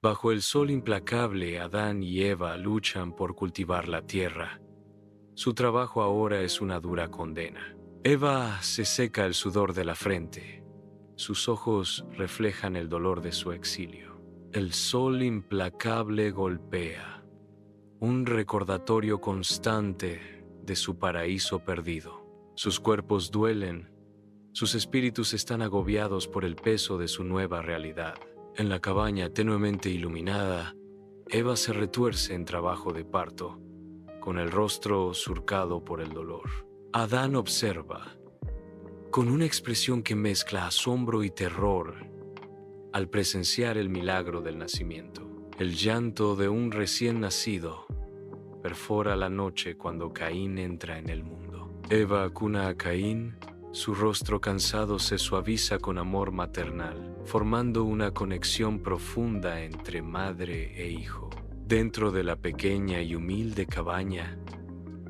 Bajo el sol implacable, Adán y Eva luchan por cultivar la tierra. Su trabajo ahora es una dura condena. Eva se seca el sudor de la frente. Sus ojos reflejan el dolor de su exilio. El sol implacable golpea, un recordatorio constante de su paraíso perdido. Sus cuerpos duelen, sus espíritus están agobiados por el peso de su nueva realidad. En la cabaña tenuemente iluminada, Eva se retuerce en trabajo de parto, con el rostro surcado por el dolor. Adán observa, con una expresión que mezcla asombro y terror, al presenciar el milagro del nacimiento. El llanto de un recién nacido perfora la noche cuando Caín entra en el mundo. Eva acuna a Caín, su rostro cansado se suaviza con amor maternal, formando una conexión profunda entre madre e hijo. Dentro de la pequeña y humilde cabaña,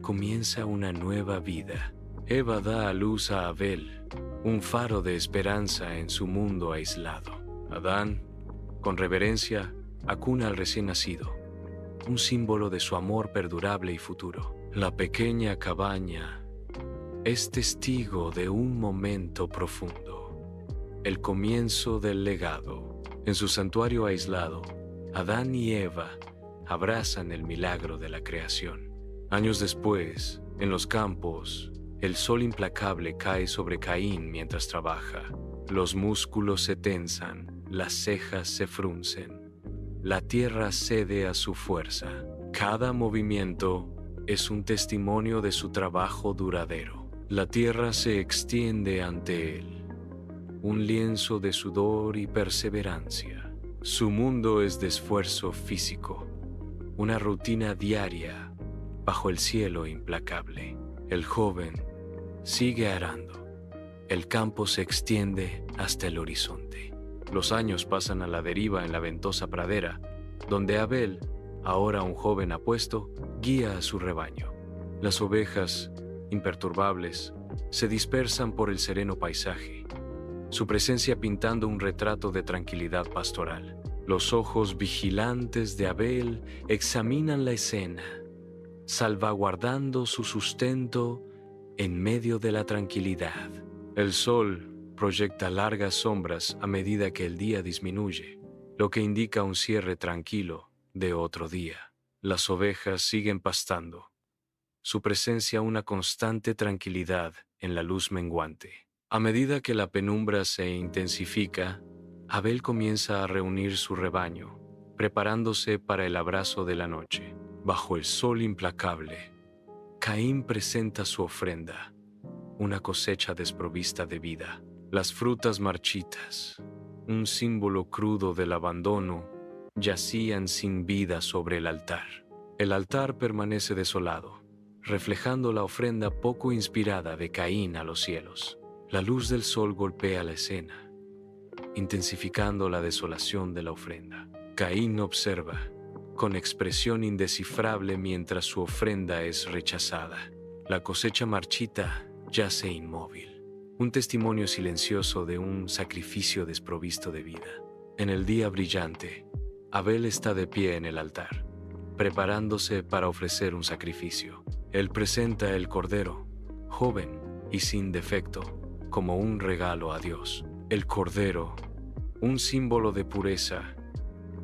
comienza una nueva vida. Eva da a luz a Abel, un faro de esperanza en su mundo aislado. Adán, con reverencia, acuna al recién nacido, un símbolo de su amor perdurable y futuro. La pequeña cabaña es testigo de un momento profundo, el comienzo del legado. En su santuario aislado, Adán y Eva abrazan el milagro de la creación. Años después, en los campos, el sol implacable cae sobre Caín mientras trabaja. Los músculos se tensan, las cejas se fruncen. La tierra cede a su fuerza. Cada movimiento es un testimonio de su trabajo duradero. La tierra se extiende ante él, un lienzo de sudor y perseverancia. Su mundo es de esfuerzo físico, una rutina diaria bajo el cielo implacable. El joven sigue arando. El campo se extiende hasta el horizonte. Los años pasan a la deriva en la ventosa pradera, donde Abel, ahora un joven apuesto, guía a su rebaño. Las ovejas, imperturbables, se dispersan por el sereno paisaje, su presencia pintando un retrato de tranquilidad pastoral. Los ojos vigilantes de Abel examinan la escena, salvaguardando su sustento en medio de la tranquilidad. El sol proyecta largas sombras a medida que el día disminuye, lo que indica un cierre tranquilo de otro día. Las ovejas siguen pastando, su presencia una constante tranquilidad en la luz menguante. A medida que la penumbra se intensifica, Abel comienza a reunir su rebaño, preparándose para el abrazo de la noche. Bajo el sol implacable, Caín presenta su ofrenda, una cosecha desprovista de vida. Las frutas marchitas, un símbolo crudo del abandono, yacían sin vida sobre el altar. El altar permanece desolado, reflejando la ofrenda poco inspirada de Caín a los cielos. La luz del sol golpea la escena, intensificando la desolación de la ofrenda. Caín observa, con expresión indescifrable mientras su ofrenda es rechazada. La cosecha marchita yace inmóvil, un testimonio silencioso de un sacrificio desprovisto de vida. En el día brillante, Abel está de pie en el altar, preparándose para ofrecer un sacrificio. Él presenta el cordero, joven y sin defecto, como un regalo a Dios. El cordero, un símbolo de pureza,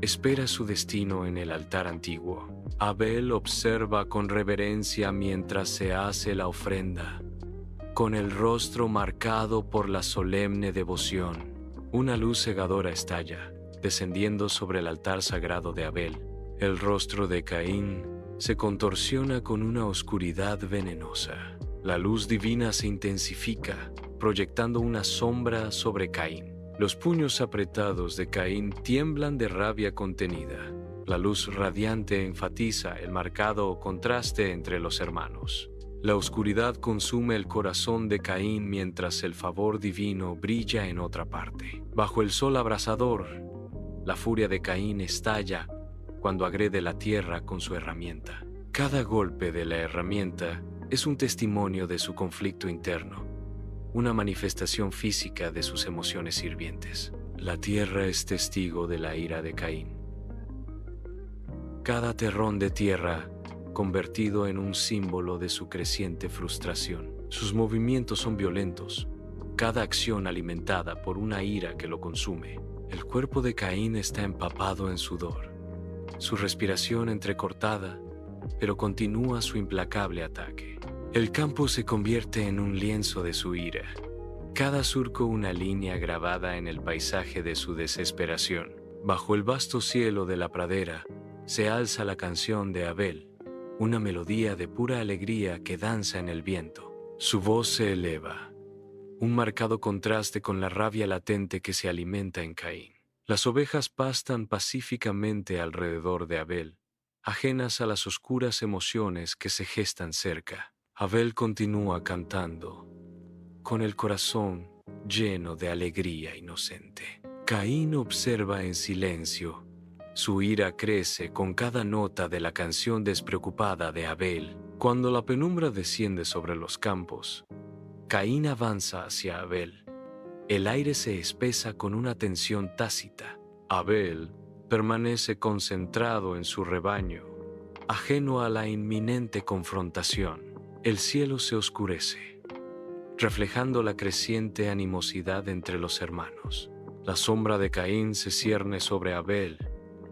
espera su destino en el altar antiguo. Abel observa con reverencia mientras se hace la ofrenda, con el rostro marcado por la solemne devoción. Una luz cegadora estalla, descendiendo sobre el altar sagrado de Abel. El rostro de Caín se contorsiona con una oscuridad venenosa. La luz divina se intensifica, proyectando una sombra sobre Caín. Los puños apretados de Caín tiemblan de rabia contenida. La luz radiante enfatiza el marcado contraste entre los hermanos. La oscuridad consume el corazón de Caín mientras el favor divino brilla en otra parte. Bajo el sol abrasador, la furia de Caín estalla cuando agrede la tierra con su herramienta. Cada golpe de la herramienta es un testimonio de su conflicto interno, una manifestación física de sus emociones hirvientes. La tierra es testigo de la ira de Caín, cada terrón de tierra convertido en un símbolo de su creciente frustración. Sus movimientos son violentos, cada acción alimentada por una ira que lo consume. El cuerpo de Caín está empapado en sudor, su respiración entrecortada, pero continúa su implacable ataque. El campo se convierte en un lienzo de su ira, cada surco una línea grabada en el paisaje de su desesperación. Bajo el vasto cielo de la pradera se alza la canción de Abel, una melodía de pura alegría que danza en el viento. Su voz se eleva, un marcado contraste con la rabia latente que se alimenta en Caín. Las ovejas pastan pacíficamente alrededor de Abel, ajenas a las oscuras emociones que se gestan cerca. Abel continúa cantando, con el corazón lleno de alegría inocente. Caín observa en silencio. Su ira crece con cada nota de la canción despreocupada de Abel. Cuando la penumbra desciende sobre los campos, Caín avanza hacia Abel. El aire se espesa con una tensión tácita. Abel permanece concentrado en su rebaño, ajeno a la inminente confrontación. El cielo se oscurece, reflejando la creciente animosidad entre los hermanos. La sombra de Caín se cierne sobre Abel,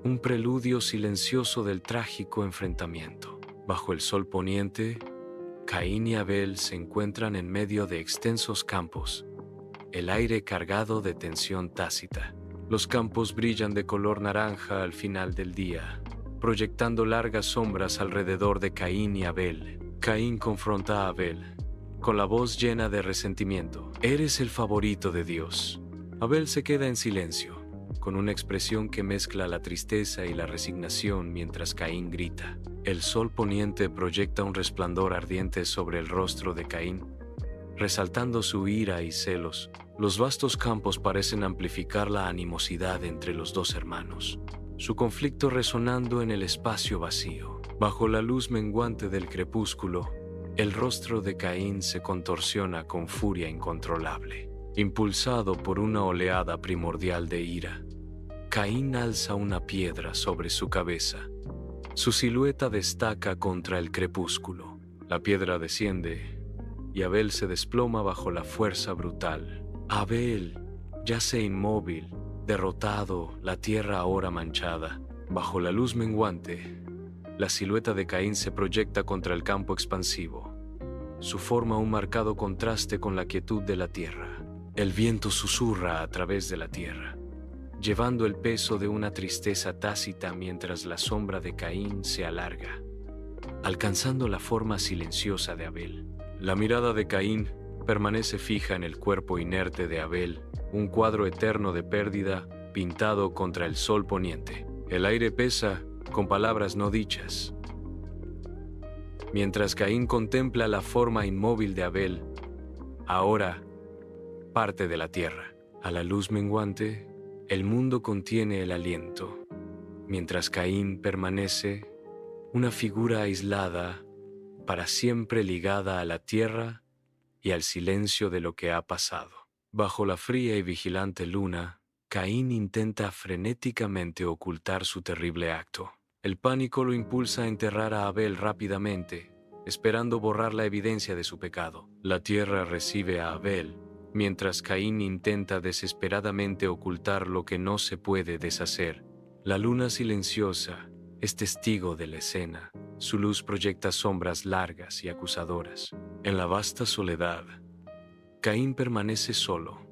un preludio silencioso del trágico enfrentamiento. Bajo el sol poniente, Caín y Abel se encuentran en medio de extensos campos, el aire cargado de tensión tácita. Los campos brillan de color naranja al final del día, proyectando largas sombras alrededor de Caín y Abel. Caín confronta a Abel, con la voz llena de resentimiento. «Eres el favorito de Dios». Abel se queda en silencio, con una expresión que mezcla la tristeza y la resignación mientras Caín grita. El sol poniente proyecta un resplandor ardiente sobre el rostro de Caín, resaltando su ira y celos. Los vastos campos parecen amplificar la animosidad entre los dos hermanos, su conflicto resonando en el espacio vacío. Bajo la luz menguante del crepúsculo, el rostro de Caín se contorsiona con furia incontrolable. Impulsado por una oleada primordial de ira, Caín alza una piedra sobre su cabeza. Su silueta destaca contra el crepúsculo. La piedra desciende y Abel se desploma bajo la fuerza brutal. Abel yace inmóvil, derrotado, la tierra ahora manchada. Bajo la luz menguante, la silueta de Caín se proyecta contra el campo expansivo. Su forma un marcado contraste con la quietud de la tierra. El viento susurra a través de la tierra, llevando el peso de una tristeza tácita mientras la sombra de Caín se alarga, alcanzando la forma silenciosa de Abel. La mirada de Caín permanece fija en el cuerpo inerte de Abel, un cuadro eterno de pérdida pintado contra el sol poniente. El aire pesa con palabras no dichas. Mientras Caín contempla la forma inmóvil de Abel, ahora parte de la tierra. A la luz menguante, el mundo contiene el aliento, mientras Caín permanece una figura aislada, para siempre ligada a la tierra y al silencio de lo que ha pasado. Bajo la fría y vigilante luna, Caín intenta frenéticamente ocultar su terrible acto. El pánico lo impulsa a enterrar a Abel rápidamente, esperando borrar la evidencia de su pecado. La tierra recibe a Abel, mientras Caín intenta desesperadamente ocultar lo que no se puede deshacer. La luna silenciosa es testigo de la escena. Su luz proyecta sombras largas y acusadoras. En la vasta soledad, Caín permanece solo,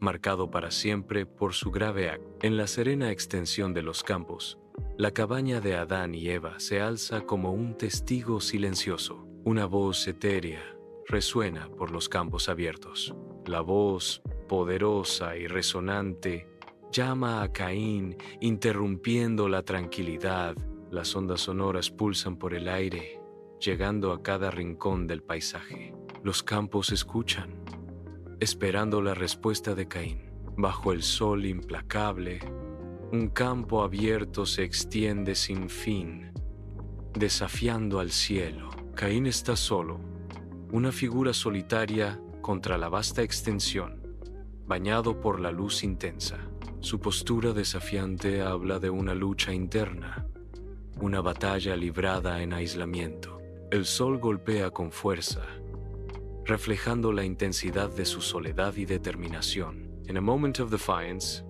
marcado para siempre por su grave acto. En la serena extensión de los campos, la cabaña de Adán y Eva se alza como un testigo silencioso. Una voz etérea resuena por los campos abiertos. La voz, poderosa y resonante, llama a Caín, interrumpiendo la tranquilidad. Las ondas sonoras pulsan por el aire, llegando a cada rincón del paisaje. Los campos escuchan, esperando la respuesta de Caín. Bajo el sol implacable, un campo abierto se extiende sin fin, desafiando al cielo. Caín está solo, una figura solitaria contra la vasta extensión, bañado por la luz intensa. Su postura desafiante habla de una lucha interna, una batalla librada en aislamiento. El sol golpea con fuerza, reflejando la intensidad de su soledad y determinación. In a moment of defiance,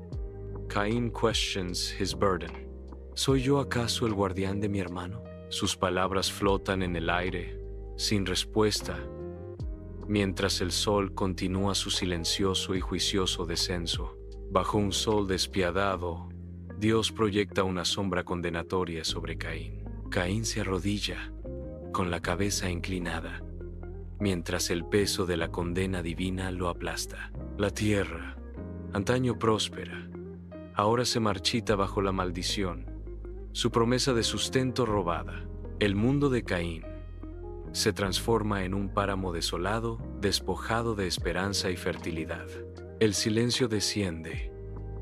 Caín questions his burden. ¿Soy yo acaso el guardián de mi hermano? Sus palabras flotan en el aire, sin respuesta, mientras el sol continúa su silencioso y juicioso descenso. Bajo un sol despiadado, Dios proyecta una sombra condenatoria sobre Caín. Caín se arrodilla, con la cabeza inclinada, mientras el peso de la condena divina lo aplasta. La tierra, antaño próspera, ahora se marchita bajo la maldición, su promesa de sustento robada. El mundo de Caín se transforma en un páramo desolado, despojado de esperanza y fertilidad. El silencio desciende,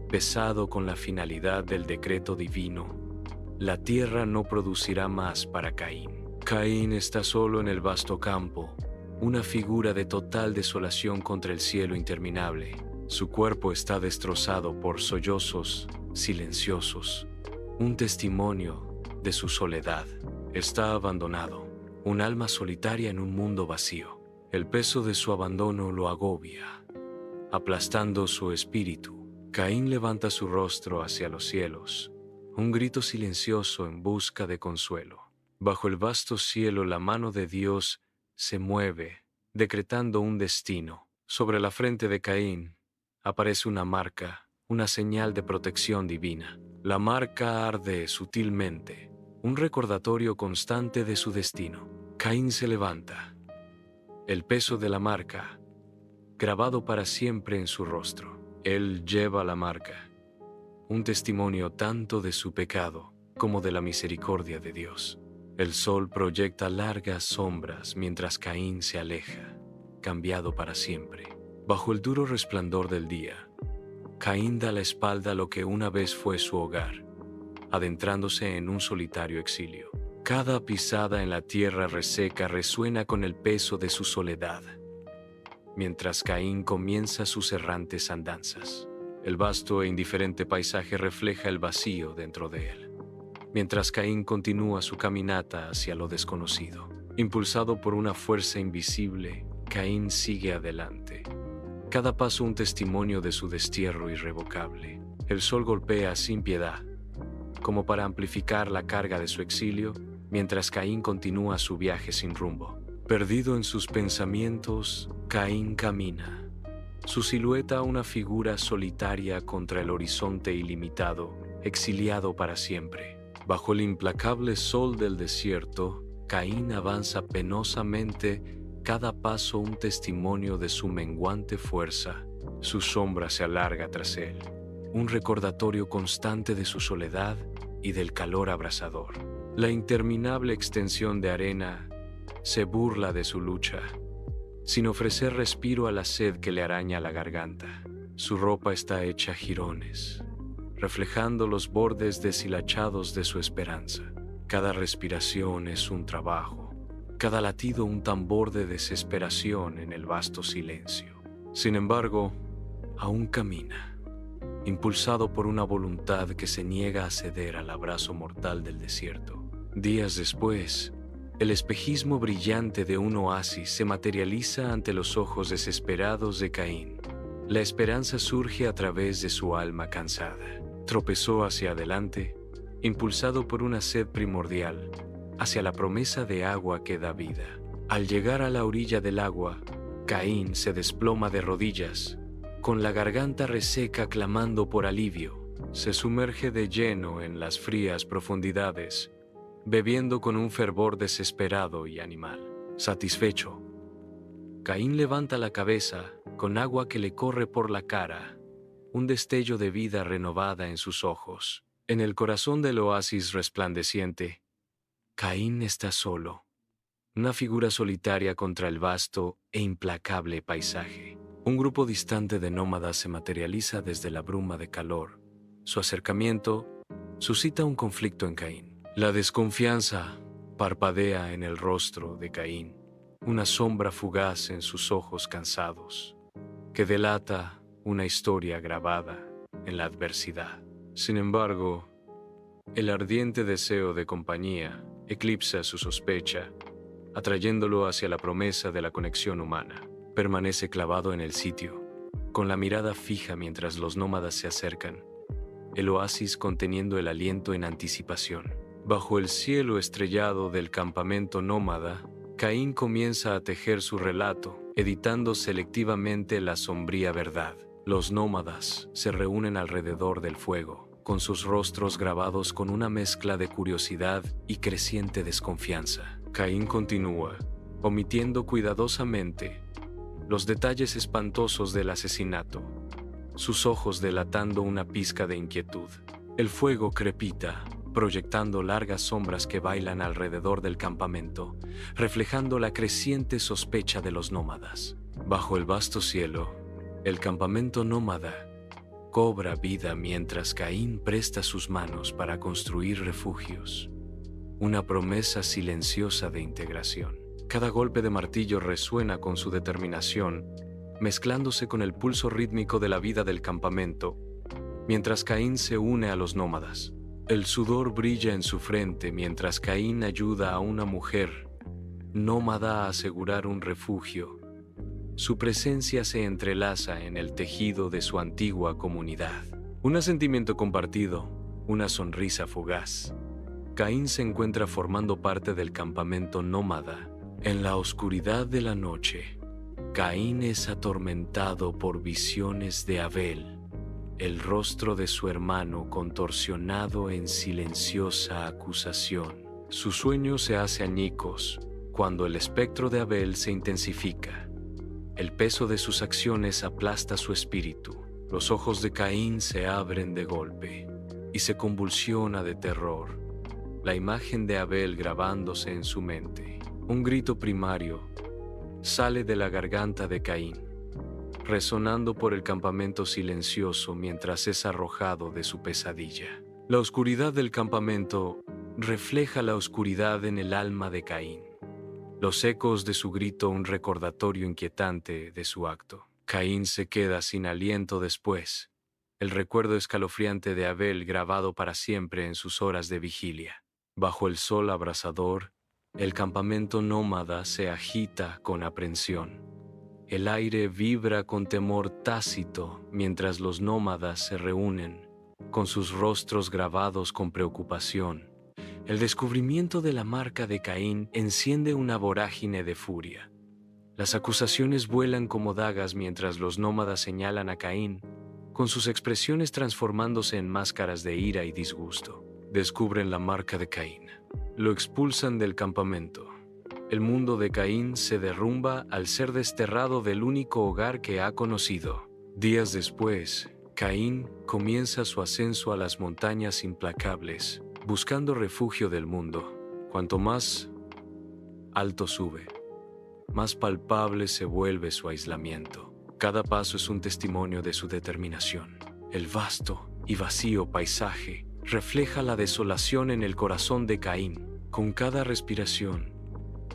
pesado con la finalidad del decreto divino. La tierra no producirá más para Caín. Caín está solo en el vasto campo, una figura de total desolación contra el cielo interminable. Su cuerpo está destrozado por sollozos silenciosos, un testimonio de su soledad. Está abandonado, un alma solitaria en un mundo vacío. El peso de su abandono lo agobia, aplastando su espíritu. Caín levanta su rostro hacia los cielos, un grito silencioso en busca de consuelo. Bajo el vasto cielo, la mano de Dios se mueve, decretando un destino. Sobre la frente de Caín aparece una marca, una señal de protección divina. La marca arde sutilmente, un recordatorio constante de su destino. Caín se levanta, el peso de la marca grabado para siempre en su rostro. Él lleva la marca, un testimonio tanto de su pecado como de la misericordia de Dios. El sol proyecta largas sombras mientras Caín se aleja, cambiado para siempre. Bajo el duro resplandor del día, Caín da la espalda a lo que una vez fue su hogar, adentrándose en un solitario exilio. Cada pisada en la tierra reseca resuena con el peso de su soledad, mientras Caín comienza sus errantes andanzas. El vasto e indiferente paisaje refleja el vacío dentro de él, mientras Caín continúa su caminata hacia lo desconocido. Impulsado por una fuerza invisible, Caín sigue adelante, cada paso un testimonio de su destierro irrevocable. El sol golpea sin piedad, como para amplificar la carga de su exilio, mientras Caín continúa su viaje sin rumbo. Perdido en sus pensamientos, Caín camina, su silueta una figura solitaria contra el horizonte ilimitado, exiliado para siempre. Bajo el implacable sol del desierto, Caín avanza penosamente, cada paso un testimonio de su menguante fuerza. Su sombra se alarga tras él, un recordatorio constante de su soledad y del calor abrasador. La interminable extensión de arena se burla de su lucha, sin ofrecer respiro a la sed que le araña la garganta. Su ropa está hecha jirones, reflejando los bordes deshilachados de su esperanza. Cada respiración es un trabajo, cada latido un tambor de desesperación en el vasto silencio. Sin embargo, aún camina, impulsado por una voluntad que se niega a ceder al abrazo mortal del desierto. Días después, el espejismo brillante de un oasis se materializa ante los ojos desesperados de Caín. La esperanza surge a través de su alma cansada. Tropezó hacia adelante, impulsado por una sed primordial, hacia la promesa de agua que da vida. Al llegar a la orilla del agua, Caín se desploma de rodillas, con la garganta reseca clamando por alivio. Se sumerge de lleno en las frías profundidades, bebiendo con un fervor desesperado y animal. Satisfecho, Caín levanta la cabeza con agua que le corre por la cara, un destello de vida renovada en sus ojos. En el corazón del oasis resplandeciente, Caín está solo, una figura solitaria contra el vasto e implacable paisaje. Un grupo distante de nómadas se materializa desde la bruma de calor. Su acercamiento suscita un conflicto en Caín. La desconfianza parpadea en el rostro de Caín, una sombra fugaz en sus ojos cansados, que delata una historia grabada en la adversidad. Sin embargo, El ardiente deseo de compañía eclipsa su sospecha, atrayéndolo hacia la promesa de la conexión humana. Permanece clavado en el sitio, con la mirada fija mientras los nómadas se acercan, el oasis conteniendo el aliento en anticipación. Bajo el cielo estrellado del campamento nómada, Caín comienza a tejer su relato, editando selectivamente la sombría verdad. Los nómadas se reúnen alrededor del fuego, con sus rostros grabados con una mezcla de curiosidad y creciente desconfianza. Caín continúa, omitiendo cuidadosamente los detalles espantosos del asesinato, sus ojos delatando una pizca de inquietud. El fuego crepita, proyectando largas sombras que bailan alrededor del campamento, reflejando la creciente sospecha de los nómadas. Bajo el vasto cielo, el campamento nómada cobra vida mientras Caín presta sus manos para construir refugios, una promesa silenciosa de integración. Cada golpe de martillo resuena con su determinación, mezclándose con el pulso rítmico de la vida del campamento, mientras Caín se une a los nómadas. El sudor brilla en su frente mientras Caín ayuda a una mujer nómada a asegurar un refugio. Su presencia se entrelaza en el tejido de su antigua comunidad. Un asentimiento compartido, una sonrisa fugaz. Caín se encuentra formando parte del campamento nómada. En la oscuridad de la noche, Caín es atormentado por visiones de Abel, el rostro de su hermano contorsionado en silenciosa acusación. Su sueño se hace añicos cuando el espectro de Abel se intensifica. El peso de sus acciones aplasta su espíritu. Los ojos de Caín se abren de golpe y se convulsiona de terror, la imagen de Abel grabándose en su mente. Un grito primario sale de la garganta de Caín, resonando por el campamento silencioso mientras es arrojado de su pesadilla. La oscuridad del campamento refleja la oscuridad en el alma de Caín. Los ecos de su grito un recordatorio inquietante de su acto. Caín se queda sin aliento después, el recuerdo escalofriante de Abel grabado para siempre en sus horas de vigilia. Bajo el sol abrasador, el campamento nómada se agita con aprensión. El aire vibra con temor tácito mientras los nómadas se reúnen, con sus rostros grabados con preocupación. El descubrimiento de la marca de Caín enciende una vorágine de furia. Las acusaciones vuelan como dagas mientras los nómadas señalan a Caín, con sus expresiones transformándose en máscaras de ira y disgusto. Descubren la marca de Caín. Lo expulsan del campamento. El mundo de Caín se derrumba al ser desterrado del único hogar que ha conocido. Días después, Caín comienza su ascenso a las montañas implacables, buscando refugio del mundo. Cuanto más alto sube, más palpable se vuelve su aislamiento. Cada paso es un testimonio de su determinación. El vasto y vacío paisaje refleja la desolación en el corazón de Caín. Con cada respiración,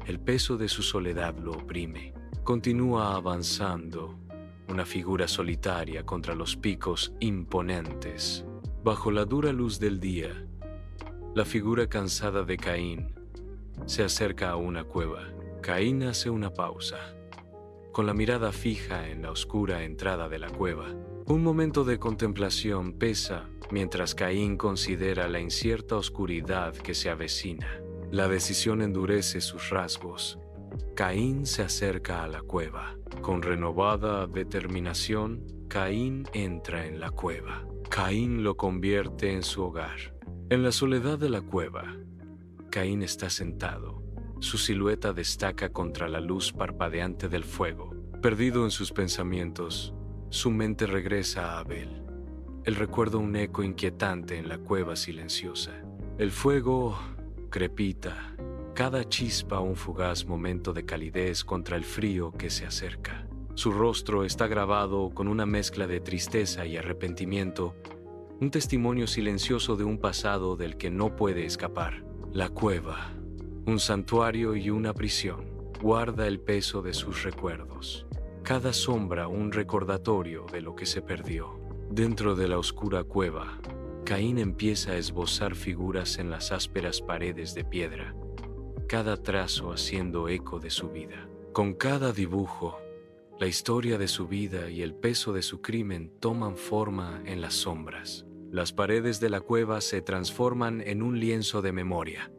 el peso de su soledad lo oprime. Continúa avanzando, una figura solitaria contra los picos imponentes. Bajo la dura luz del día, la figura cansada de Caín se acerca a una cueva. Caín hace una pausa, con la mirada fija en la oscura entrada de la cueva. Un momento de contemplación pesa mientras Caín considera la incierta oscuridad que se avecina. La decisión endurece sus rasgos. Caín se acerca a la cueva. Con renovada determinación, Caín entra en la cueva. Caín lo convierte en su hogar. En la soledad de la cueva, Caín está sentado. Su silueta destaca contra la luz parpadeante del fuego. Perdido en sus pensamientos, su mente regresa a Abel. El recuerda un eco inquietante en la cueva silenciosa. El fuego crepita, cada chispa un fugaz momento de calidez contra el frío que se acerca. Su rostro está grabado con una mezcla de tristeza y arrepentimiento, un testimonio silencioso de un pasado del que no puede escapar. La cueva, un santuario y una prisión, guarda el peso de sus recuerdos. Cada sombra un recordatorio de lo que se perdió. Dentro de la oscura cueva, Caín empieza a esbozar figuras en las ásperas paredes de piedra, cada trazo haciendo eco de su vida. Con cada dibujo, la historia de su vida y el peso de su crimen toman forma en las sombras. Las paredes de la cueva se transforman en un lienzo de memoria.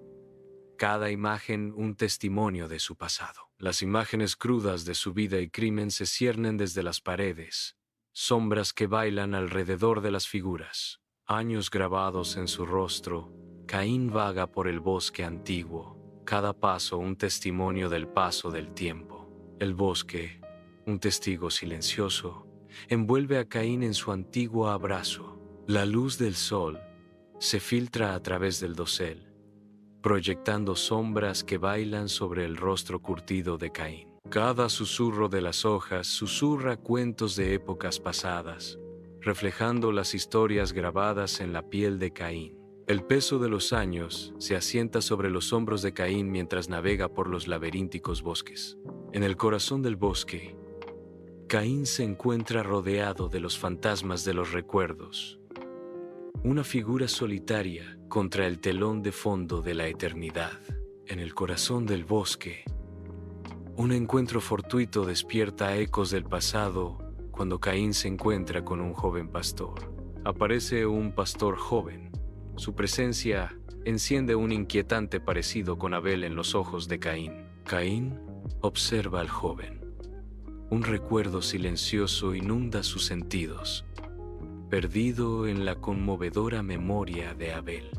Cada imagen un testimonio de su pasado. Las imágenes crudas de su vida y crimen se ciernen desde las paredes, sombras que bailan alrededor de las figuras. Años grabados en su rostro, Caín vaga por el bosque antiguo, cada paso un testimonio del paso del tiempo. El bosque, un testigo silencioso, envuelve a Caín en su antiguo abrazo. La luz del sol se filtra a través del dosel, proyectando sombras que bailan sobre el rostro curtido de Caín. Cada susurro de las hojas susurra cuentos de épocas pasadas, reflejando las historias grabadas en la piel de Caín. El peso de los años se asienta sobre los hombros de Caín mientras navega por los laberínticos bosques. En el corazón del bosque, Caín se encuentra rodeado de los fantasmas de los recuerdos, una figura solitaria contra el telón de fondo de la eternidad. En el corazón del bosque, un encuentro fortuito despierta ecos del pasado cuando Caín se encuentra con un joven pastor. Aparece un pastor joven. Su presencia enciende un inquietante parecido con Abel en los ojos de Caín. Caín observa al joven. Un recuerdo silencioso inunda sus sentidos, perdido en la conmovedora memoria de Abel.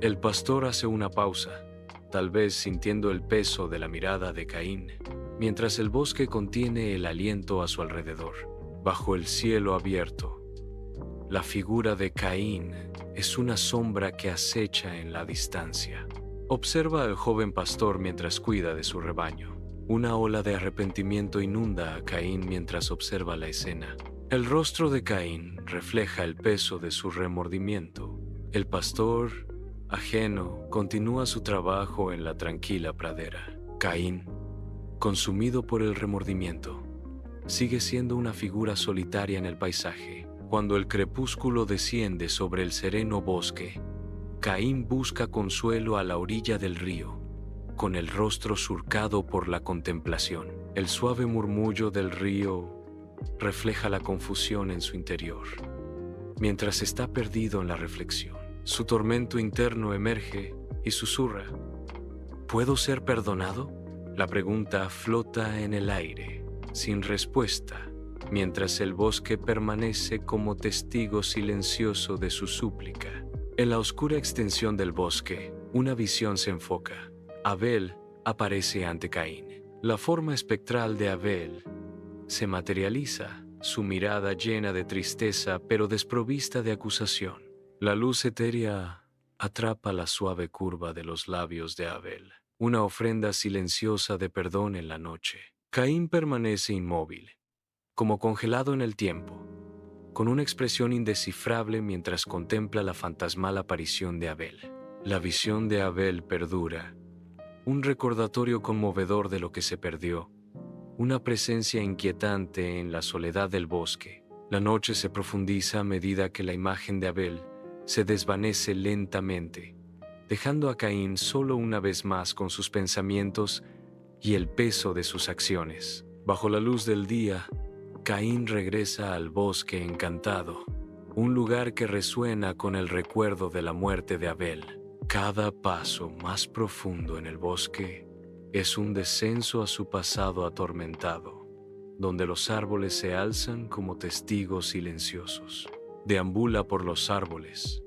El pastor hace una pausa, tal vez sintiendo el peso de la mirada de Caín, mientras el bosque contiene el aliento a su alrededor. Bajo el cielo abierto, la figura de Caín es una sombra que acecha en la distancia. Observa al joven pastor mientras cuida de su rebaño. Una ola de arrepentimiento inunda a Caín mientras observa la escena. El rostro de Caín refleja el peso de su remordimiento. El pastor, ajeno, continúa su trabajo en la tranquila pradera. Caín, consumido por el remordimiento, sigue siendo una figura solitaria en el paisaje. Cuando el crepúsculo desciende sobre el sereno bosque, Caín busca consuelo a la orilla del río, con el rostro surcado por la contemplación. El suave murmullo del río refleja la confusión en su interior, mientras está perdido en la reflexión. Su tormento interno emerge y susurra: ¿puedo ser perdonado? La pregunta flota en el aire, sin respuesta, mientras el bosque permanece como testigo silencioso de su súplica. En la oscura extensión del bosque, una visión se enfoca. Abel aparece ante Caín. La forma espectral de Abel se materializa, su mirada llena de tristeza pero desprovista de acusación. La luz etérea atrapa la suave curva de los labios de Abel, una ofrenda silenciosa de perdón en la noche. Caín permanece inmóvil, como congelado en el tiempo, con una expresión indescifrable mientras contempla la fantasmal aparición de Abel. La visión de Abel perdura, un recordatorio conmovedor de lo que se perdió, una presencia inquietante en la soledad del bosque. La noche se profundiza a medida que la imagen de Abel se desvanece lentamente, dejando a Caín solo una vez más con sus pensamientos y el peso de sus acciones. Bajo la luz del día, Caín regresa al bosque encantado, un lugar que resuena con el recuerdo de la muerte de Abel. Cada paso más profundo en el bosque es un descenso a su pasado atormentado, donde los árboles se alzan como testigos silenciosos. Deambula por los árboles,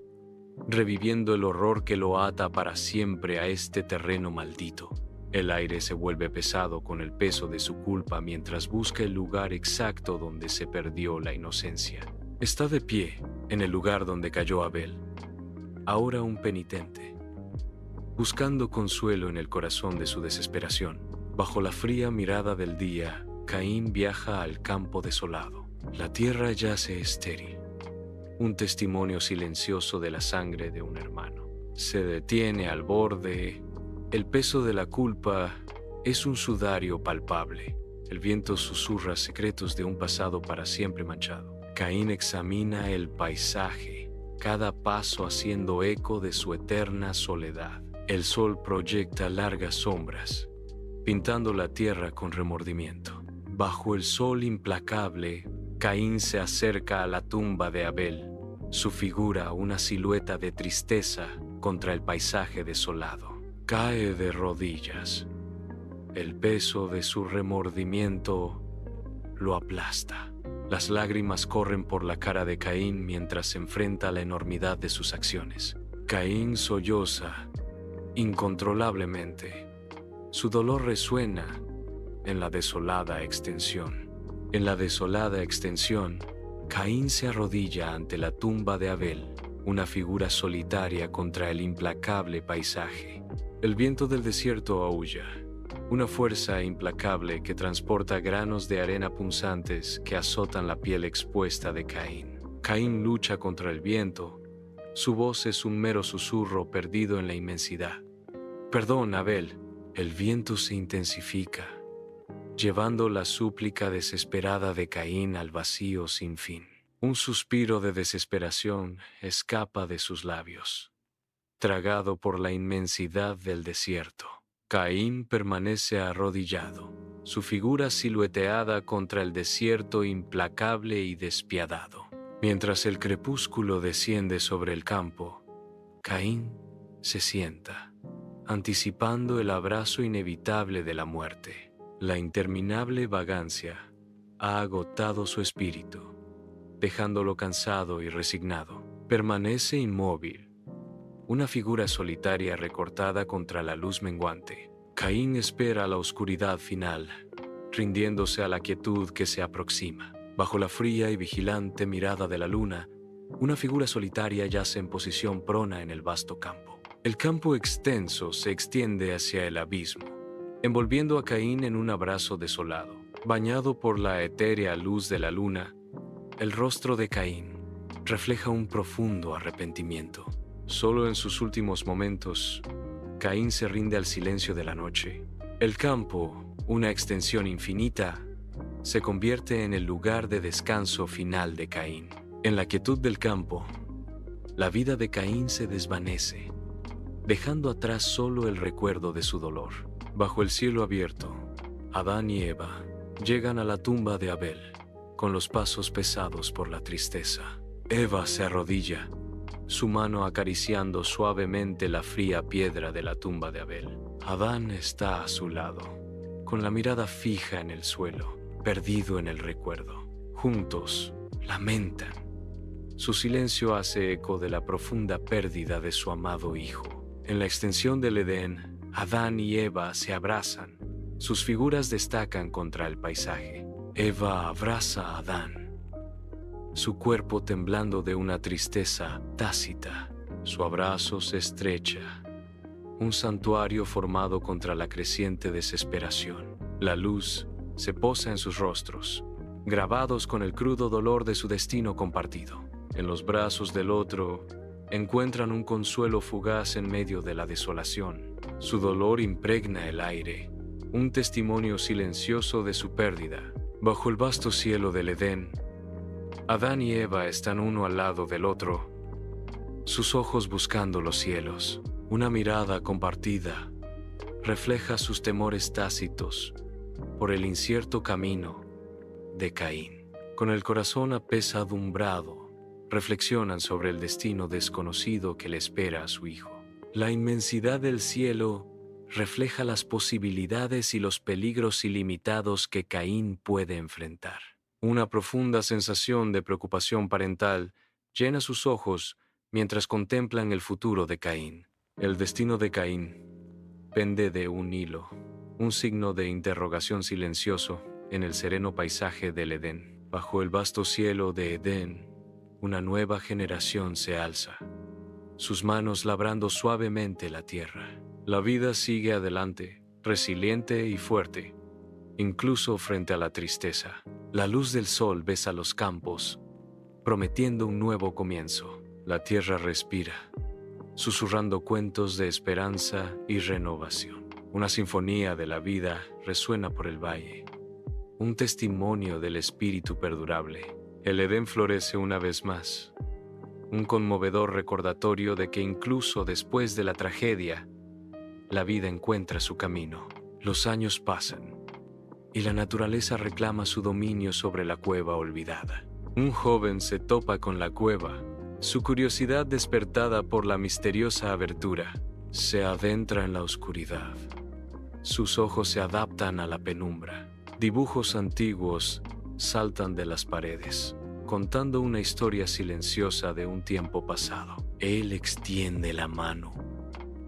reviviendo el horror que lo ata para siempre a este terreno maldito. El aire se vuelve pesado con el peso de su culpa mientras busca el lugar exacto donde se perdió la inocencia. Está de pie en el lugar donde cayó Abel, ahora un penitente, buscando consuelo en el corazón de su desesperación. Bajo la fría mirada del día, Caín viaja al campo desolado. La tierra yace estéril, un testimonio silencioso de la sangre de un hermano. Se detiene al borde. El peso de la culpa es un sudario palpable. El viento susurra secretos de un pasado para siempre manchado. Caín examina el paisaje, cada paso haciendo eco de su eterna soledad. El sol proyecta largas sombras, pintando la tierra con remordimiento. Bajo el sol implacable, Caín se acerca a la tumba de Abel, su figura una silueta de tristeza contra el paisaje desolado. Cae de rodillas. El peso de su remordimiento lo aplasta. Las lágrimas corren por la cara de Caín mientras se enfrenta a la enormidad de sus acciones. Caín solloza incontrolablemente. Su dolor resuena en la desolada extensión. En la desolada extensión, Caín se arrodilla ante la tumba de Abel, una figura solitaria contra el implacable paisaje. El viento del desierto aúlla, una fuerza implacable que transporta granos de arena punzantes que azotan la piel expuesta de Caín. Caín lucha contra el viento. Su voz es un mero susurro perdido en la inmensidad. «Perdón, Abel». El viento se intensifica, llevando la súplica desesperada de Caín al vacío sin fin. Un suspiro de desesperación escapa de sus labios, tragado por la inmensidad del desierto. Caín permanece arrodillado, su figura silueteada contra el desierto implacable y despiadado. Mientras el crepúsculo desciende sobre el campo, Caín se sienta, anticipando el abrazo inevitable de la muerte. La interminable vagancia ha agotado su espíritu, dejándolo cansado y resignado. Permanece inmóvil, una figura solitaria recortada contra la luz menguante. Caín espera la oscuridad final, rindiéndose a la quietud que se aproxima. Bajo la fría y vigilante mirada de la luna, una figura solitaria yace en posición prona en el vasto campo. El campo extenso se extiende hacia el abismo, envolviendo a Caín en un abrazo desolado. Bañado por la etérea luz de la luna, el rostro de Caín refleja un profundo arrepentimiento. Solo en sus últimos momentos, Caín se rinde al silencio de la noche. El campo, una extensión infinita, se convierte en el lugar de descanso final de Caín. En la quietud del campo, la vida de Caín se desvanece, dejando atrás solo el recuerdo de su dolor. Bajo el cielo abierto, Adán y Eva llegan a la tumba de Abel, con los pasos pesados por la tristeza. Eva se arrodilla, su mano acariciando suavemente la fría piedra de la tumba de Abel. Adán está a su lado, con la mirada fija en el suelo, perdido en el recuerdo. Juntos, lamentan. Su silencio hace eco de la profunda pérdida de su amado hijo. En la extensión del Edén, Adán y Eva se abrazan. Sus figuras destacan contra el paisaje. Eva abraza a Adán, su cuerpo temblando de una tristeza tácita. Su abrazo se estrecha, un santuario formado contra la creciente desesperación. La luz se posa en sus rostros, grabados con el crudo dolor de su destino compartido. En los brazos del otro, encuentran un consuelo fugaz en medio de la desolación. Su dolor impregna el aire, un testimonio silencioso de su pérdida. Bajo el vasto cielo del Edén, Adán y Eva están uno al lado del otro, sus ojos buscando los cielos. Una mirada compartida refleja sus temores tácitos por el incierto camino de Caín. Con el corazón apesadumbrado, reflexionan sobre el destino desconocido que le espera a su hijo. La inmensidad del cielo refleja las posibilidades y los peligros ilimitados que Caín puede enfrentar. Una profunda sensación de preocupación parental llena sus ojos mientras contemplan el futuro de Caín. El destino de Caín pende de un hilo, un signo de interrogación silencioso en el sereno paisaje del Edén. Bajo el vasto cielo de Edén, una nueva generación se alza, sus manos labrando suavemente la tierra. La vida sigue adelante, resiliente y fuerte, incluso frente a la tristeza. La luz del sol besa los campos, prometiendo un nuevo comienzo. La tierra respira, susurrando cuentos de esperanza y renovación. Una sinfonía de la vida resuena por el valle, un testimonio del espíritu perdurable. El Edén florece una vez más, un conmovedor recordatorio de que incluso después de la tragedia, la vida encuentra su camino. Los años pasan y la naturaleza reclama su dominio sobre la cueva olvidada. Un joven se topa con la cueva. Su curiosidad, despertada por la misteriosa abertura, se adentra en la oscuridad. Sus ojos se adaptan a la penumbra. Dibujos antiguos saltan de las paredes, contando una historia silenciosa de un tiempo pasado. Él extiende la mano,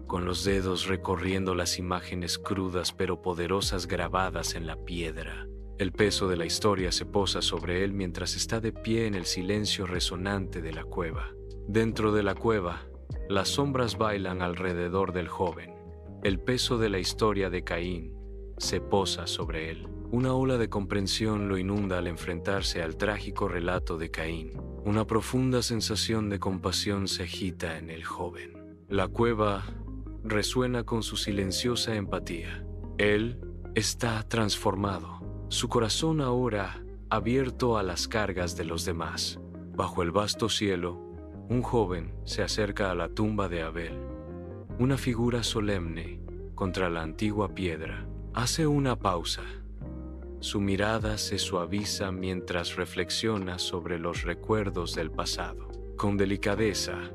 con los dedos recorriendo las imágenes crudas pero poderosas grabadas en la piedra. El peso de la historia se posa sobre él mientras está de pie en el silencio resonante de la cueva. Dentro de la cueva, las sombras bailan alrededor del joven. El peso de la historia de Caín se posa sobre él. Una ola de comprensión lo inunda al enfrentarse al trágico relato de Caín. Una profunda sensación de compasión se agita en el joven. La cueva resuena con su silenciosa empatía. Él está transformado, su corazón ahora abierto a las cargas de los demás. Bajo el vasto cielo, un joven se acerca a la tumba de Abel. Una figura solemne contra la antigua piedra. Hace una pausa. Su mirada se suaviza mientras reflexiona sobre los recuerdos del pasado. Con delicadeza,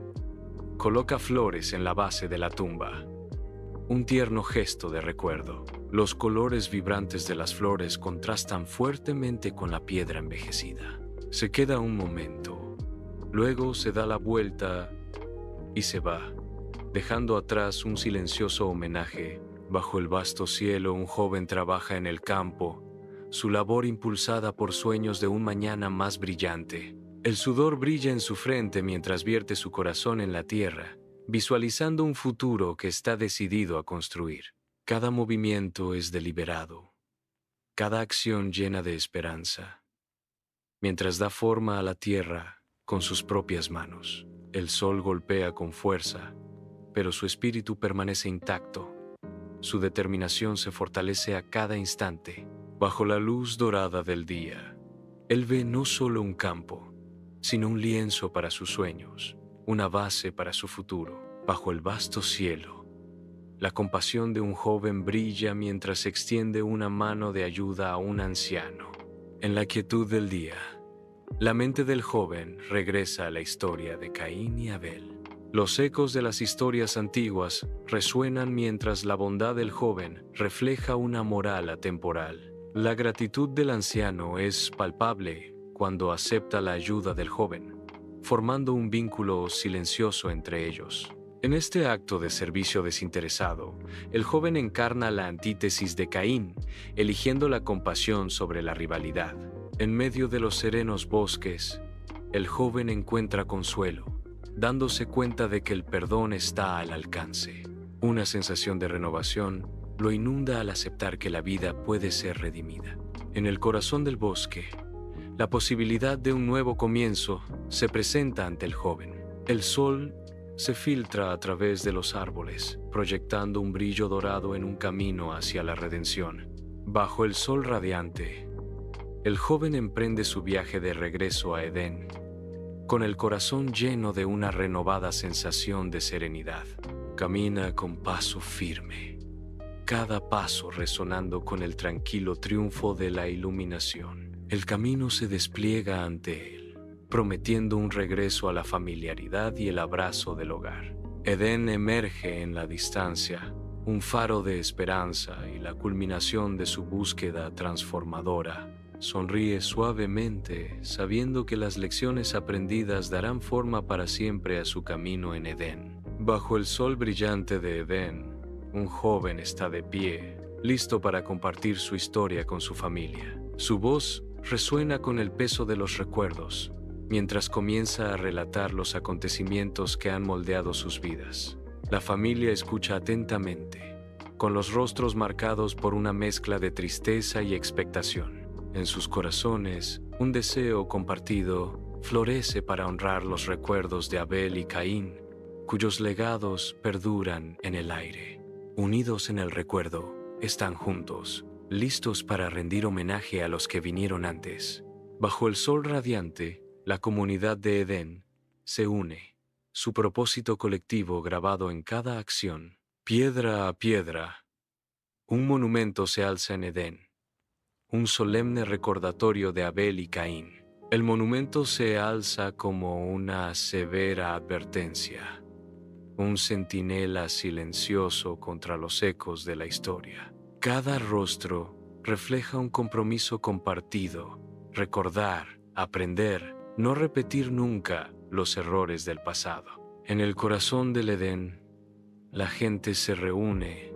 coloca flores en la base de la tumba. Un tierno gesto de recuerdo. Los colores vibrantes de las flores contrastan fuertemente con la piedra envejecida. Se queda un momento. Luego se da la vuelta y se va, dejando atrás un silencioso homenaje. Bajo el vasto cielo, un joven trabaja en el campo, su labor impulsada por sueños de un mañana más brillante. El sudor brilla en su frente mientras vierte su corazón en la tierra, visualizando un futuro que está decidido a construir. Cada movimiento es deliberado, cada acción llena de esperanza, mientras da forma a la tierra con sus propias manos. El sol golpea con fuerza, pero su espíritu permanece intacto. Su determinación se fortalece a cada instante. Bajo la luz dorada del día, él ve no solo un campo, sino un lienzo para sus sueños, una base para su futuro. Bajo el vasto cielo, la compasión de un joven brilla mientras extiende una mano de ayuda a un anciano. En la quietud del día, la mente del joven regresa a la historia de Caín y Abel. Los ecos de las historias antiguas resuenan mientras la bondad del joven refleja una moral atemporal. La gratitud del anciano es palpable cuando acepta la ayuda del joven, formando un vínculo silencioso entre ellos. En este acto de servicio desinteresado, el joven encarna la antítesis de Caín, eligiendo la compasión sobre la rivalidad. En medio de los serenos bosques, el joven encuentra consuelo, dándose cuenta de que el perdón está al alcance. Una sensación de renovación lo inunda al aceptar que la vida puede ser redimida. En el corazón del bosque, la posibilidad de un nuevo comienzo se presenta ante el joven. El sol se filtra a través de los árboles, proyectando un brillo dorado en un camino hacia la redención. Bajo el sol radiante, el joven emprende su viaje de regreso a Edén, con el corazón lleno de una renovada sensación de serenidad. Camina con paso firme, cada paso resonando con el tranquilo triunfo de la iluminación. El camino se despliega ante él, prometiendo un regreso a la familiaridad y el abrazo del hogar. Edén emerge en la distancia, un faro de esperanza y la culminación de su búsqueda transformadora. Sonríe suavemente, sabiendo que las lecciones aprendidas darán forma para siempre a su camino en Edén. Bajo el sol brillante de Edén, un joven está de pie, listo para compartir su historia con su familia. Su voz resuena con el peso de los recuerdos, mientras comienza a relatar los acontecimientos que han moldeado sus vidas. La familia escucha atentamente, con los rostros marcados por una mezcla de tristeza y expectación. En sus corazones, un deseo compartido florece para honrar los recuerdos de Abel y Caín, cuyos legados perduran en el aire. Unidos en el recuerdo, están juntos, listos para rendir homenaje a los que vinieron antes. Bajo el sol radiante, la comunidad de Edén se une, su propósito colectivo grabado en cada acción. Piedra a piedra, un monumento se alza en Edén, un solemne recordatorio de Abel y Caín. El monumento se alza como una severa advertencia, un centinela silencioso contra los ecos de la historia. Cada rostro refleja un compromiso compartido, recordar, aprender, no repetir nunca los errores del pasado. En el corazón del Edén, la gente se reúne,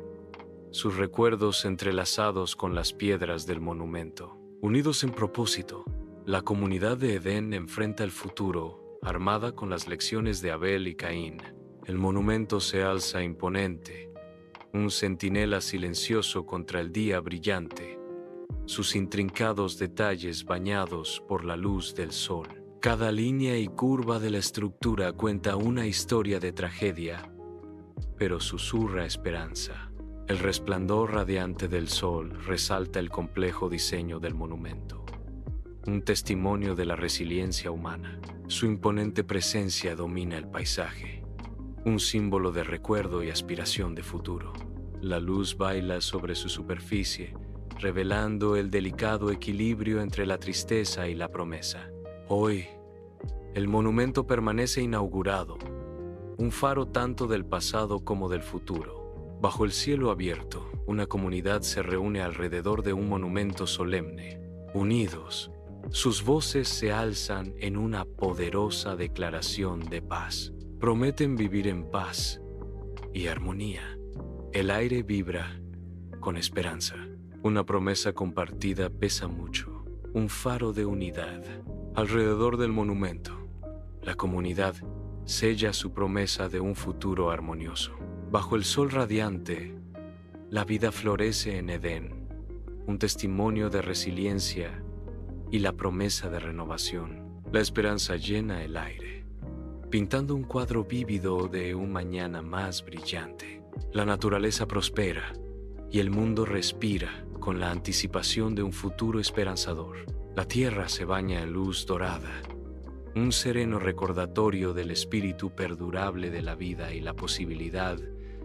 sus recuerdos entrelazados con las piedras del monumento. Unidos en propósito, la comunidad de Edén enfrenta el futuro, armada con las lecciones de Abel y Caín. El monumento se alza imponente, un centinela silencioso contra el día brillante, sus intrincados detalles bañados por la luz del sol. Cada línea y curva de la estructura cuenta una historia de tragedia, pero susurra esperanza. El resplandor radiante del sol resalta el complejo diseño del monumento, un testimonio de la resiliencia humana. Su imponente presencia domina el paisaje, un símbolo de recuerdo y aspiración de futuro. La luz baila sobre su superficie, revelando el delicado equilibrio entre la tristeza y la promesa. Hoy, el monumento permanece inaugurado, un faro tanto del pasado como del futuro. Bajo el cielo abierto, una comunidad se reúne alrededor de un monumento solemne. Unidos, sus voces se alzan en una poderosa declaración de paz. Prometen vivir en paz y armonía. El aire vibra con esperanza. Una promesa compartida pesa mucho. Un faro de unidad. Alrededor del monumento, la comunidad sella su promesa de un futuro armonioso. Bajo el sol radiante, la vida florece en Edén, un testimonio de resiliencia y la promesa de renovación. La esperanza llena el aire, pintando un cuadro vívido de un mañana más brillante. La naturaleza prospera y el mundo respira con la anticipación de un futuro esperanzador. La tierra se baña en luz dorada, un sereno recordatorio del espíritu perdurable de la vida y la posibilidad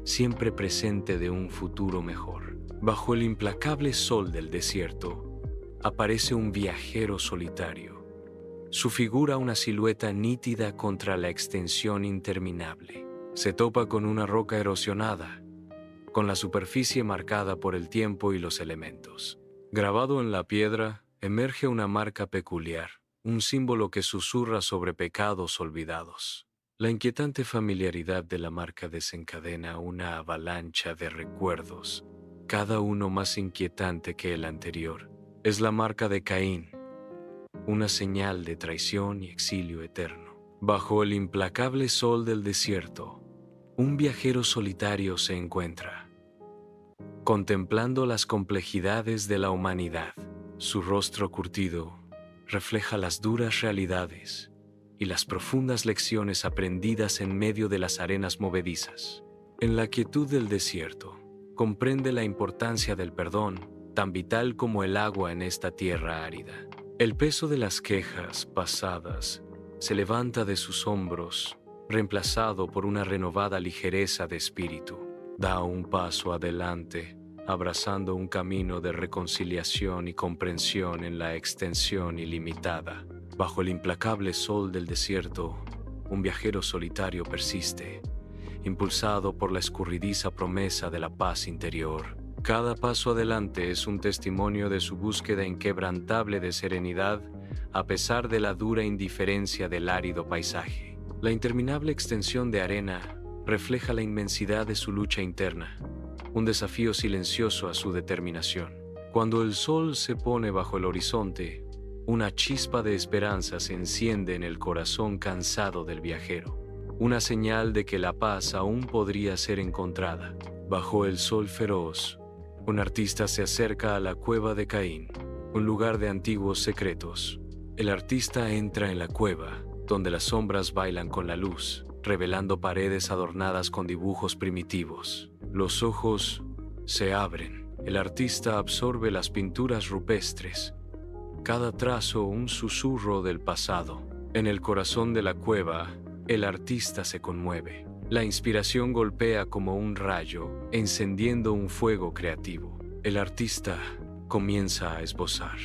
siempre presente de un futuro mejor. Bajo el implacable sol del desierto, aparece un viajero solitario. Su figura una silueta nítida contra la extensión interminable. Se topa con una roca erosionada, con la superficie marcada por el tiempo y los elementos. Grabado en la piedra, emerge una marca peculiar, un símbolo que susurra sobre pecados olvidados. La inquietante familiaridad de la marca desencadena una avalancha de recuerdos, cada uno más inquietante que el anterior. Es la marca de Caín, una señal de traición y exilio eterno. Bajo el implacable sol del desierto, un viajero solitario se encuentra, contemplando las complejidades de la humanidad. Su rostro curtido refleja las duras realidades y las profundas lecciones aprendidas en medio de las arenas movedizas. En la quietud del desierto, comprende la importancia del perdón, tan vital como el agua en esta tierra árida. El peso de las quejas pasadas se levanta de sus hombros, reemplazado por una renovada ligereza de espíritu. Da un paso adelante, abrazando un camino de reconciliación y comprensión en la extensión ilimitada. Bajo el implacable sol del desierto, un viajero solitario persiste, impulsado por la escurridiza promesa de la paz interior. Cada paso adelante es un testimonio de su búsqueda inquebrantable de serenidad, a pesar de la dura indiferencia del árido paisaje. La interminable extensión de arena refleja la inmensidad de su lucha interna, un desafío silencioso a su determinación. Cuando el sol se pone bajo el horizonte, una chispa de esperanza se enciende en el corazón cansado del viajero, una señal de que la paz aún podría ser encontrada. Bajo el sol feroz, un artista se acerca a la cueva de Caín, un lugar de antiguos secretos. El artista entra en la cueva, donde las sombras bailan con la luz, revelando paredes adornadas con dibujos primitivos. Los ojos se abren. El artista absorbe las pinturas rupestres, cada trazo un susurro del pasado. En el corazón de la cueva, el artista se conmueve. La inspiración golpea como un rayo, encendiendo un fuego creativo. El artista comienza a esbozar.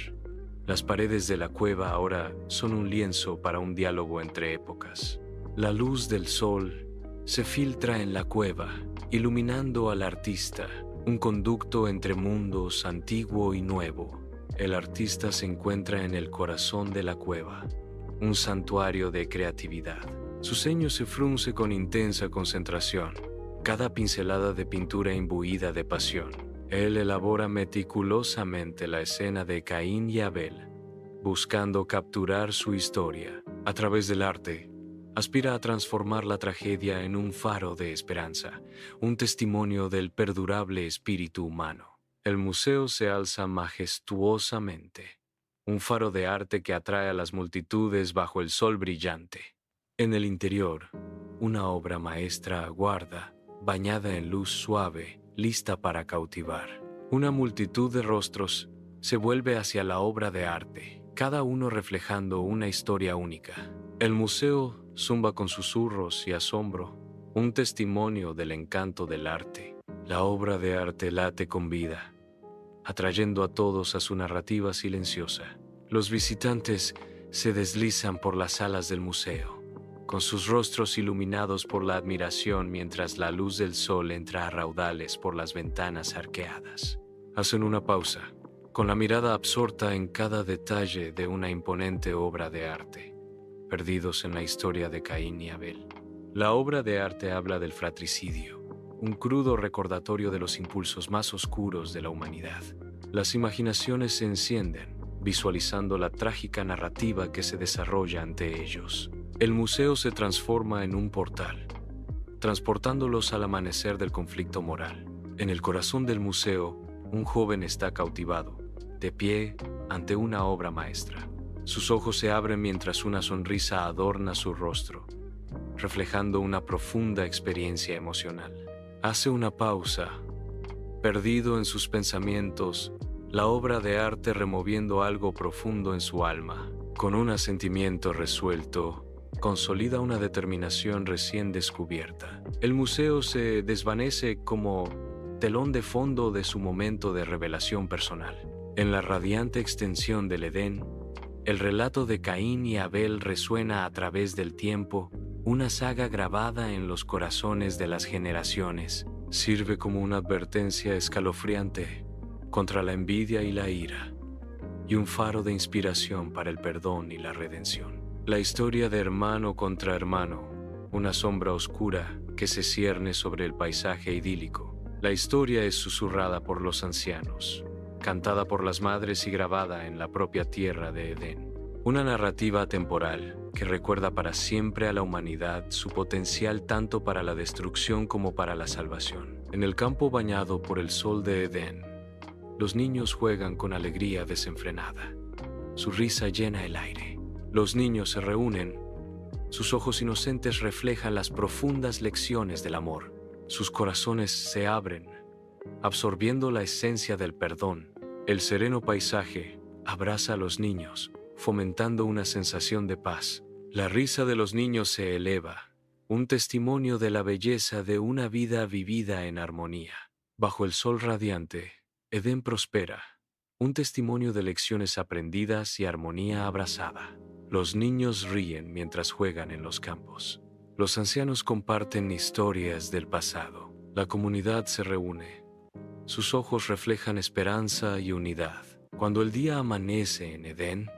Las paredes de la cueva ahora son un lienzo para un diálogo entre épocas. La luz del sol se filtra en la cueva, iluminando al artista, un conducto entre mundos antiguo y nuevo. El artista se encuentra en el corazón de la cueva, un santuario de creatividad. Su ceño se frunce con intensa concentración, cada pincelada de pintura imbuida de pasión. Él elabora meticulosamente la escena de Caín y Abel, buscando capturar su historia. A través del arte, aspira a transformar la tragedia en un faro de esperanza, un testimonio del perdurable espíritu humano. El museo se alza majestuosamente, un faro de arte que atrae a las multitudes bajo el sol brillante. En el interior, una obra maestra aguarda, bañada en luz suave, lista para cautivar. Una multitud de rostros se vuelve hacia la obra de arte, cada uno reflejando una historia única. El museo zumba con susurros y asombro, un testimonio del encanto del arte. La obra de arte late con vida, atrayendo a todos a su narrativa silenciosa. Los visitantes se deslizan por las salas del museo, con sus rostros iluminados por la admiración mientras la luz del sol entra a raudales por las ventanas arqueadas. Hacen una pausa, con la mirada absorta en cada detalle de una imponente obra de arte, perdidos en la historia de Caín y Abel. La obra de arte habla del fratricidio, un crudo recordatorio de los impulsos más oscuros de la humanidad. Las imaginaciones se encienden, visualizando la trágica narrativa que se desarrolla ante ellos. El museo se transforma en un portal, transportándolos al amanecer del conflicto moral. En el corazón del museo, un joven está cautivado, de pie ante una obra maestra. Sus ojos se abren mientras una sonrisa adorna su rostro, reflejando una profunda experiencia emocional. Hace una pausa, perdido en sus pensamientos, la obra de arte removiendo algo profundo en su alma. Con un asentimiento resuelto, consolida una determinación recién descubierta. El museo se desvanece como telón de fondo de su momento de revelación personal. En la radiante extensión del Edén, el relato de Caín y Abel resuena a través del tiempo, una saga grabada en los corazones de las generaciones. Sirve como una advertencia escalofriante contra la envidia y la ira, y un faro de inspiración para el perdón y la redención. La historia de hermano contra hermano, una sombra oscura que se cierne sobre el paisaje idílico. La historia es susurrada por los ancianos, cantada por las madres y grabada en la propia tierra de Edén. Una narrativa atemporal que recuerda para siempre a la humanidad su potencial tanto para la destrucción como para la salvación. En el campo bañado por el sol de Edén, los niños juegan con alegría desenfrenada. Su risa llena el aire. Los niños se reúnen. Sus ojos inocentes reflejan las profundas lecciones del amor. Sus corazones se abren, absorbiendo la esencia del perdón. El sereno paisaje abraza a los niños, fomentando una sensación de paz. La risa de los niños se eleva, un testimonio de la belleza de una vida vivida en armonía. Bajo el sol radiante, Edén prospera, un testimonio de lecciones aprendidas y armonía abrazada. Los niños ríen mientras juegan en los campos. Los ancianos comparten historias del pasado. La comunidad se reúne. Sus ojos reflejan esperanza y unidad. Cuando el día amanece en Edén,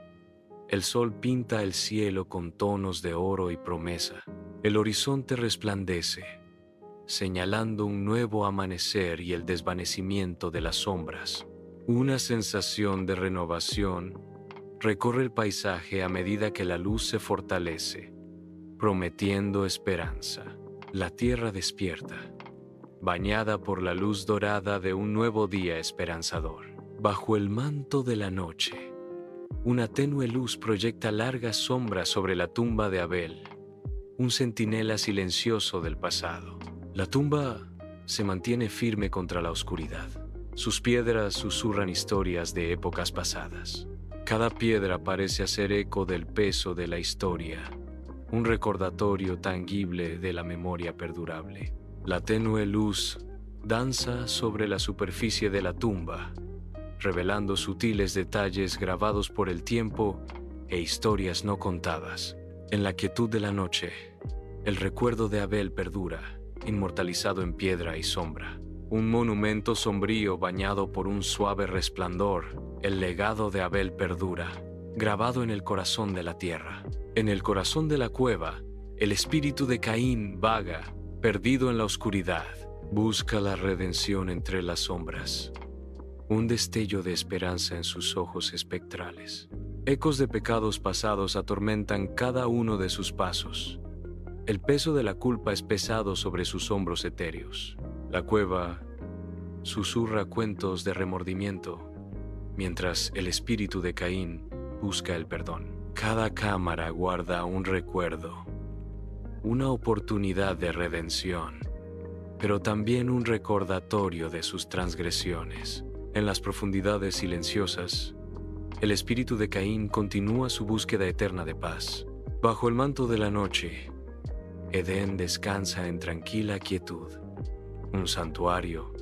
el sol pinta el cielo con tonos de oro y promesa. El horizonte resplandece, señalando un nuevo amanecer y el desvanecimiento de las sombras. Una sensación de renovación recorre el paisaje a medida que la luz se fortalece, prometiendo esperanza. La tierra despierta, bañada por la luz dorada de un nuevo día esperanzador. Bajo el manto de la noche, una tenue luz proyecta largas sombras sobre la tumba de Abel, un centinela silencioso del pasado. La tumba se mantiene firme contra la oscuridad. Sus piedras susurran historias de épocas pasadas. Cada piedra parece hacer eco del peso de la historia, un recordatorio tangible de la memoria perdurable. La tenue luz danza sobre la superficie de la tumba, revelando sutiles detalles grabados por el tiempo e historias no contadas. En la quietud de la noche, el recuerdo de Abel perdura, inmortalizado en piedra y sombra. Un monumento sombrío bañado por un suave resplandor, el legado de Abel perdura, grabado en el corazón de la tierra. En el corazón de la cueva, el espíritu de Caín vaga, perdido en la oscuridad. Busca la redención entre las sombras, un destello de esperanza en sus ojos espectrales. Ecos de pecados pasados atormentan cada uno de sus pasos. El peso de la culpa es pesado sobre sus hombros etéreos. La cueva susurra cuentos de remordimiento, mientras el espíritu de Caín busca el perdón. Cada cámara guarda un recuerdo, una oportunidad de redención, pero también un recordatorio de sus transgresiones. En las profundidades silenciosas, el espíritu de Caín continúa su búsqueda eterna de paz. Bajo el manto de la noche, Edén descansa en tranquila quietud, un santuario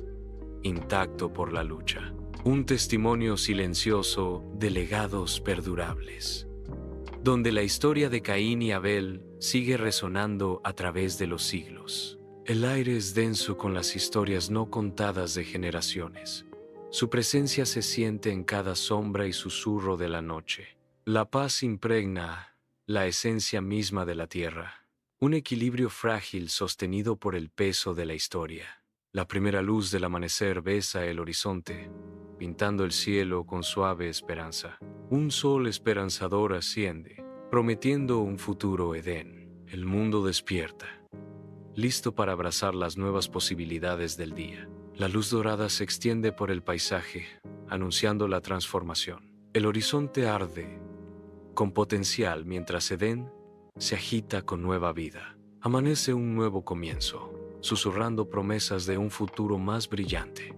intacto por la lucha, un testimonio silencioso de legados perdurables, donde la historia de Caín y Abel sigue resonando a través de los siglos. El aire es denso con las historias no contadas de generaciones. Su presencia se siente en cada sombra y susurro de la noche. La paz impregna la esencia misma de la tierra, un equilibrio frágil sostenido por el peso de la historia. La primera luz del amanecer besa el horizonte, pintando el cielo con suave esperanza. Un sol esperanzador asciende, prometiendo un futuro Edén. El mundo despierta, listo para abrazar las nuevas posibilidades del día. La luz dorada se extiende por el paisaje, anunciando la transformación. El horizonte arde, con potencial, mientras Edén se agita con nueva vida. Amanece un nuevo comienzo, susurrando promesas de un futuro más brillante.